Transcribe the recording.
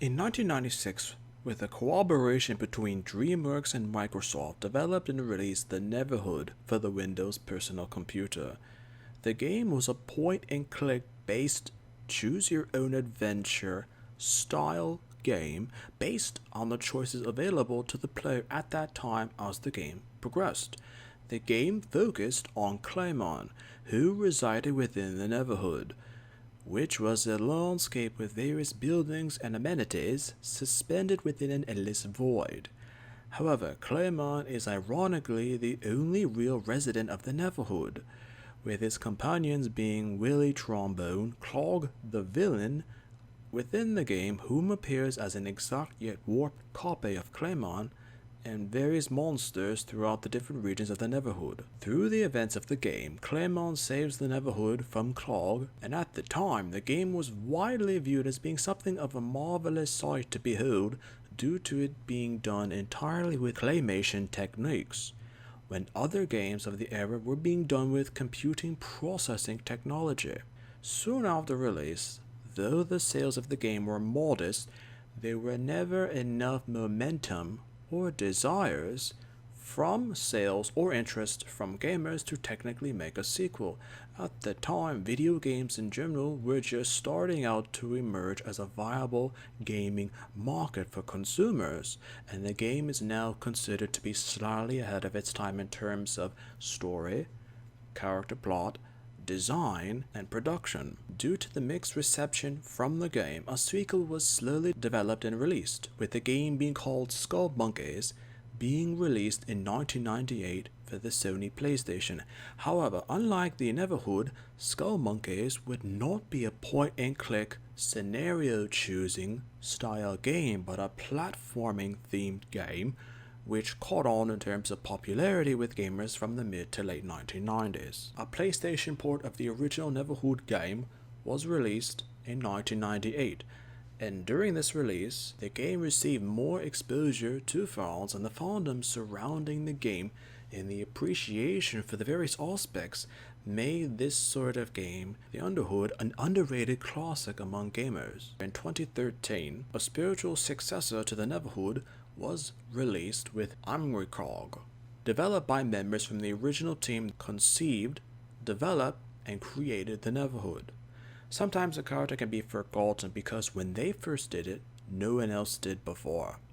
In 1996, with a collaboration between DreamWorks and Microsoft, developed and released the Neverhood for the Windows personal computer. The game was a point-and-click based choose-your-own-adventure style game based on the choices available to the player at that time as the game progressed. The game focused on Klaymen, who resided within the Neverhood, which was a landscape with various buildings and amenities suspended within an endless void. However, Klaymen is ironically the only real resident of the Neverhood, with his companions being Willie Trombone, Clog the villain within the game, whom appears as an exact yet warped copy of Klaymen, and various monsters throughout the different regions of the Neverhood. Through the events of the game, Klaymen saves the Neverhood from Clog, and at the time, the game was widely viewed as being something of a marvelous sight to behold due to it being done entirely with claymation techniques, when other games of the era were being done with computing processing technology. Soon after release, though the sales of the game were modest, there were never enough momentum or desires from sales or interest from gamers to technically make a sequel. At the time, video games in general were just starting out to emerge as a viable gaming market for consumers, and the game is now considered to be slightly ahead of its time in terms of story, character plot, design, and production. Due to the mixed reception from the game, a sequel was slowly developed and released, with the game being called Skull Monkeys, being released in 1998 for the Sony PlayStation. However, unlike the Neverhood, Skull Monkeys would not be a point-and-click scenario choosing style game, but a platforming themed game which caught on in terms of popularity with gamers from the mid to late 1990s. A PlayStation port of the original Neverhood game was released in 1998, and during this release, the game received more exposure to fans and the fandom surrounding the game, and the appreciation for the various aspects made this sort of game, the Underhood, an underrated classic among gamers. In 2013, a spiritual successor to the Neverhood was released with Amricog, developed by members from the original team conceived, developed, and created the Neverhood. Sometimes a character can be forgotten because when they first did it, no one else did before.